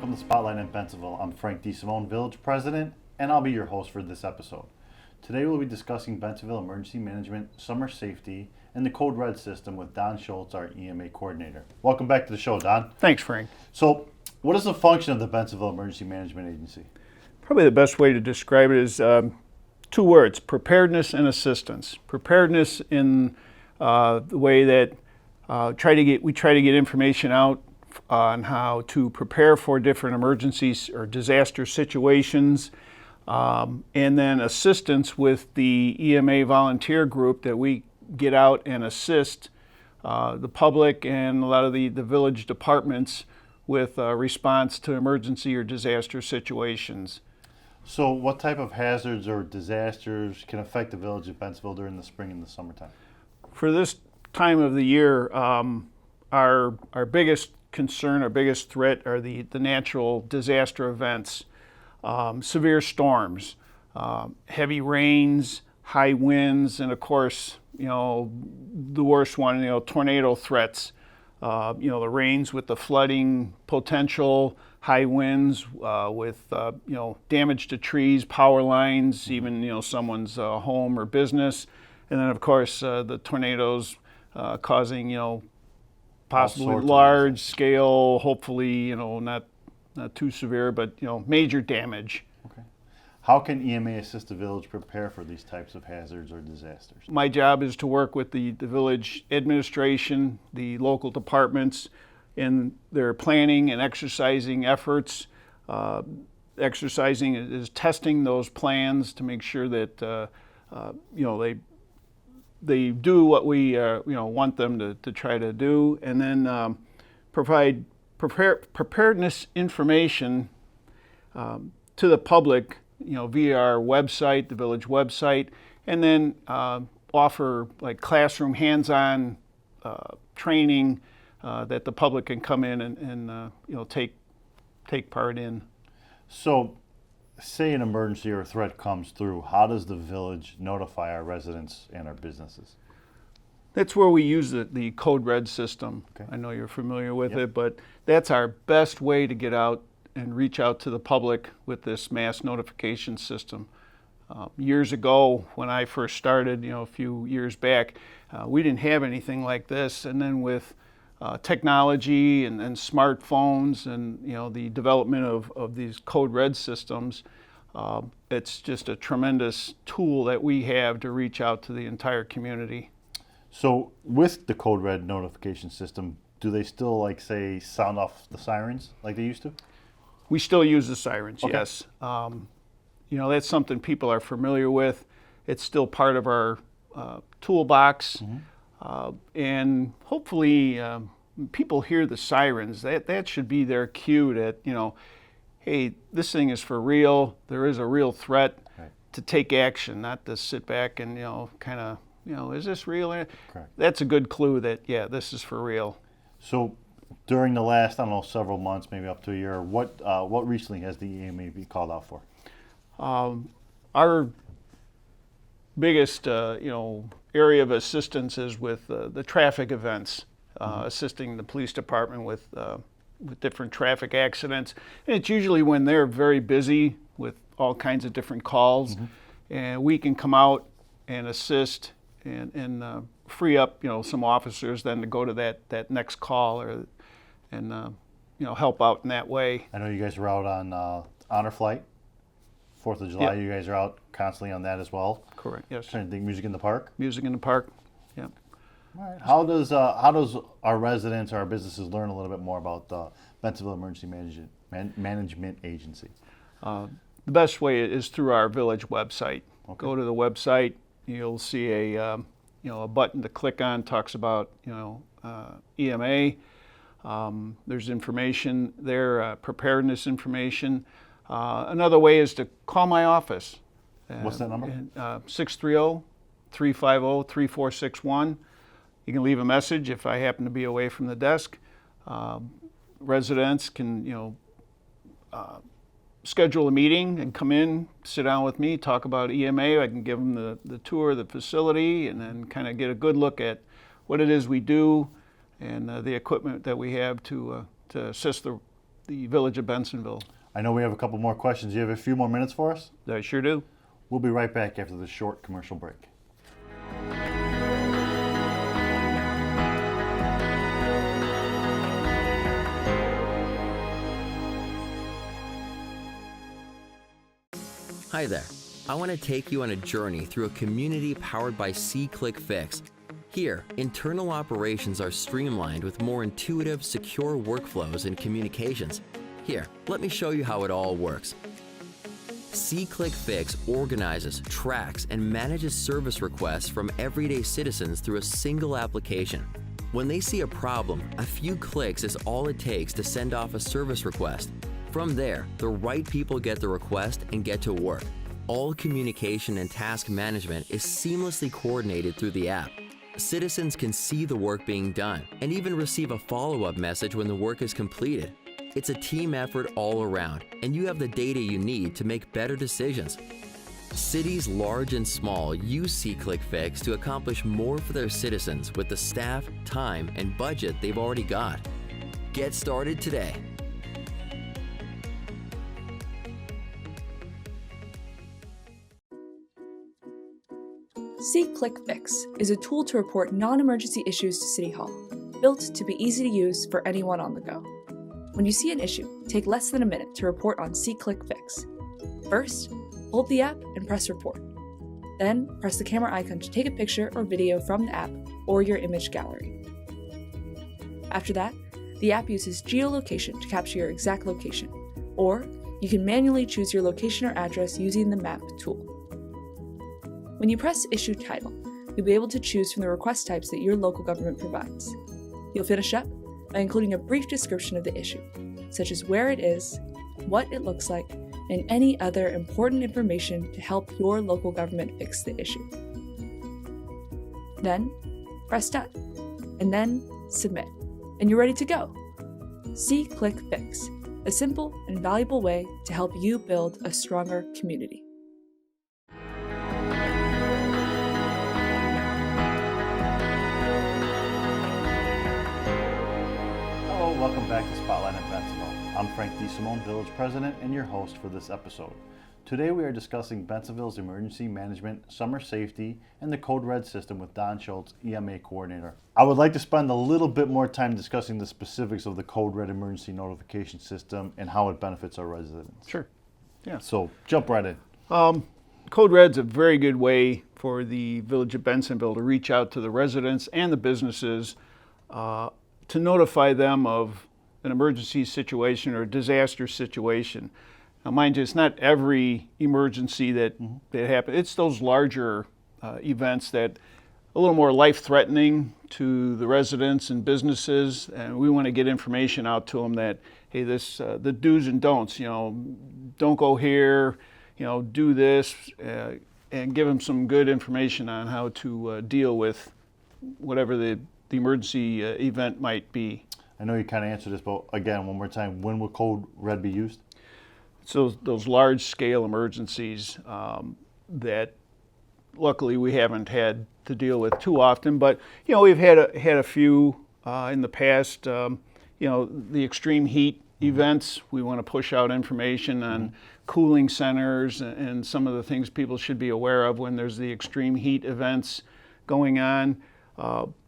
Welcome to Spotlight in Bensonville. I'm Frank DeSimone, Village President, and I'll be your host for this episode. Today we'll be discussing Bensenville Emergency Management, Summer Safety, and the Code Red system with Don Schultz, our EMA coordinator. Welcome back to the show, Don. Thanks, Frank. So, what is the function of the Bensenville Emergency Management Agency? Probably the best way to describe it is two words: preparedness and assistance. Preparedness in the way that we try to get information out on how to prepare for different emergencies or disaster situations, and then assistance with the EMA volunteer group that we get out and assist the public and a lot of the village departments with response to emergency or disaster situations. So, what type of hazards or disasters can affect the village of Bensonville during the spring and the summertime? For this time of the year, our biggest concern, our biggest threat are the natural disaster events, severe storms, heavy rains, high winds, and of course, the worst one, tornado threats. The rains with the flooding potential, high winds with damage to trees, power lines, even someone's home or business, and then of course the tornadoes causing possibly large scale, hopefully not too severe, but major damage. Okay. How can EMA assist the village prepare for these types of hazards or disasters? My job is to work with the village administration, the local departments, in their planning and exercising efforts. Exercising is testing those plans to make sure that they do what we want them to try to do, and then provide preparedness information to the public, via our website, the village website, and then offer like classroom hands-on training that the public can come in and take part in. So, say an emergency or a threat comes through, how does the village notify our residents and our businesses? That's where we use the Code Red system. Okay. I know you're familiar with it, but that's our best way to get out and reach out to the public with this mass notification system. Years ago, when I first started, a few years back, we didn't have anything like this. And then with technology and smartphones and the development of these Code Red systems, it's just a tremendous tool that we have to reach out to the entire community. So with the Code Red notification system, do they still sound off the sirens like they used to? We still use the sirens, okay. Yes. That's something people are familiar with. It's still part of our toolbox. Mm-hmm. And hopefully people hear the sirens. That should be their cue that, hey, this thing is for real. There is a real threat, right, to take action, not to sit back and, is this real? Correct. That's a good clue that, yeah, this is for real. So during the last, several months, maybe up to a year, what recently has the EMA been called out for? Our biggest, area of assistance is with the traffic events, assisting the police department with different traffic accidents. And it's usually when they're very busy with all kinds of different calls, and we can come out and assist and free up, some officers then to go to that next call and help out in that way. I know you guys are out on Honor Flight, 4th of July. Yep. You guys are out constantly on that as well. Correct. Yes. Trying to think, Music in the Park. Music in the Park. Yeah. All right. How does our residents or our businesses learn a little bit more about the Bensenville Emergency Management Agency? The best way is through our village website. Okay. Go to the website. You'll see a button to click on. Talks about EMA. There's information there, preparedness information. Another way is to call my office. What's that number? 630-350-3461. You can leave a message if I happen to be away from the desk. Residents can, schedule a meeting and come in, sit down with me, talk about EMA. I can give them the tour of the facility and then kind of get a good look at what it is we do and the equipment that we have to assist the the village of Bensonville. I know we have a couple more questions. You have a few more minutes for us? I sure do. We'll be right back after this short commercial break. Hi there. I want to take you on a journey through a community powered by C-Click-Fix. Here, internal operations are streamlined with more intuitive, secure workflows and communications. Here, let me show you how it all works. C-Click-Fix organizes, tracks, and manages service requests from everyday citizens through a single application. When they see a problem, a few clicks is all it takes to send off a service request. From there, the right people get the request and get to work. All communication and task management is seamlessly coordinated through the app. Citizens can see the work being done and even receive a follow-up message when the work is completed. It's a team effort all around, and you have the data you need to make better decisions. Cities large and small use C-Click-Fix to accomplish more for their citizens with the staff, time, and budget they've already got. Get started today. C-Click-Fix is a tool to report non-emergency issues to City Hall, built to be easy to use for anyone on the go. When you see an issue, take less than a minute to report on C-Click-Fix. First, hold the app and press Report. Then, press the camera icon to take a picture or video from the app or your image gallery. After that, the app uses geolocation to capture your exact location, or you can manually choose your location or address using the Map tool. When you press Issue Title, you'll be able to choose from the request types that your local government provides. You'll finish up by including a brief description of the issue, such as where it is, what it looks like, and any other important information to help your local government fix the issue. Then, press Done, and then Submit, and you're ready to go. C-Click-Fix, a simple and valuable way to help you build a stronger community. Welcome back to Spotlight at Bensonville. I'm Frank DeSimone, Village President, and your host for this episode. Today we are discussing Bensonville's emergency management, summer safety, and the Code Red system with Don Schultz, EMA coordinator. I would like to spend a little bit more time discussing the specifics of the Code Red emergency notification system and how it benefits our residents. Sure. Yeah. So jump right in. Code Red's a very good way for the village of Bensonville to reach out to the residents and the businesses to notify them of an emergency situation or a disaster situation. Now, mind you, it's not every emergency that happens. It's those larger events that a little more life-threatening to the residents and businesses, and we want to get information out to them that, hey, this the do's and don'ts. Don't go here. Do this, and give them some good information on how to deal with whatever the emergency event might be. I know you kind of answered this, but again, one more time, when will Code Red be used? So those large-scale emergencies that luckily we haven't had to deal with too often, but we've had a few in the past. The extreme heat events, we want to push out information on cooling centers and some of the things people should be aware of when there's the extreme heat events going on.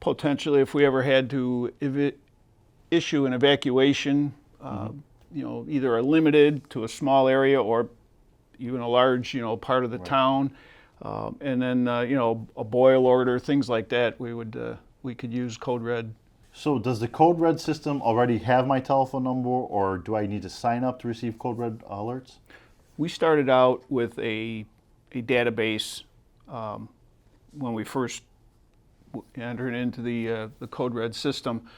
Potentially, if we ever had to issue an evacuation, either a limited to a small area or even a large, part of the town, and then a boil order, things like that, we could use Code Red. So does the Code Red system already have my telephone number, or do I need to sign up to receive Code Red alerts? We started out with a database when we first entered into the Code Red system.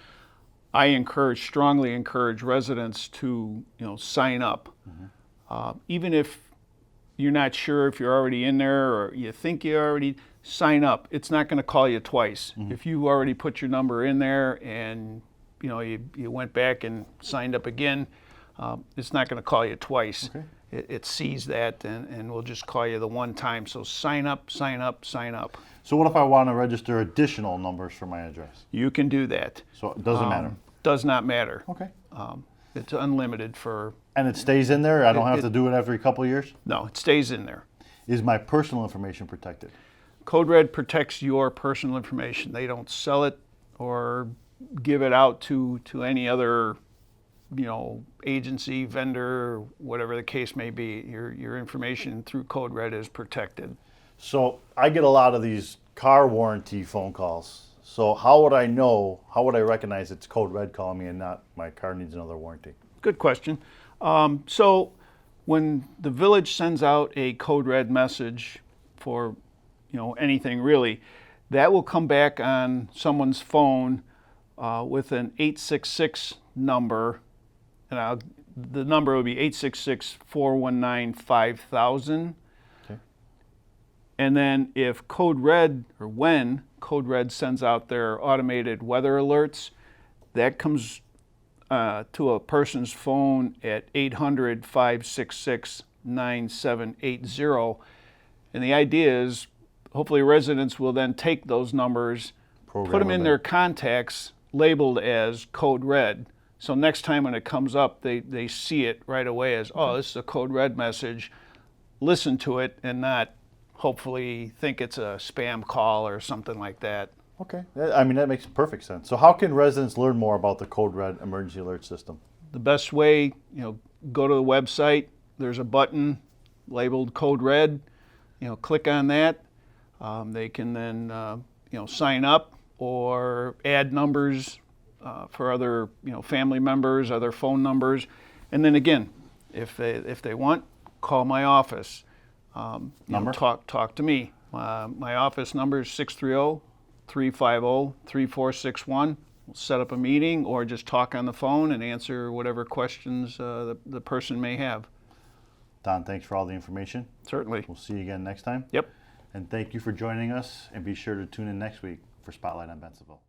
I strongly encourage residents to sign up, even if you're not sure if you're already in there or you think you already sign up. It's not going to call you twice. If you already put your number in there and you went back and signed up again, it's not going to call you twice. Okay. It sees that and will just call you the one time. So sign up, sign up, sign up. So what if I want to register additional numbers for my address? You can do that. So it doesn't matter? Does not matter. Okay. It's unlimited for, And it stays in there? I don't have to do it every couple of years? no, it stays in there. Is my personal information protected? Code Red protects your personal information. They don't sell it or give it out to any other, agency, vendor, whatever the case may be. Your information through Code Red is protected. So I get a lot of these car warranty phone calls. So how would I recognize it's Code Red calling me and not my car needs another warranty? Good question. So when the village sends out a Code Red message for, anything really, that will come back on someone's phone with an 866 number. And the number will be 866-419-5000. Okay. And then if Code Red, or when Code Red sends out their automated weather alerts, that comes to a person's phone at 800-566-9780. And the idea is hopefully residents will then take those numbers, put them in their contacts labeled as Code Red. So next time when it comes up, they see it right away as, oh, this is a Code Red message. Listen to it and not hopefully think it's a spam call or something like that. Okay. I mean, that makes perfect sense. So how can residents learn more about the Code Red emergency alert system? The best way, go to the website. There's a button labeled Code Red. Click on that. They can then, sign up or add numbers for other, family members, other phone numbers. And then again, if they want, call my office. Number? Talk to me. My office number is 630-350-3461. We'll set up a meeting or just talk on the phone and answer whatever questions the person may have. Don, thanks for all the information. Certainly. We'll see you again next time. Yep. And thank you for joining us, and be sure to tune in next week for Spotlight on Bensonville.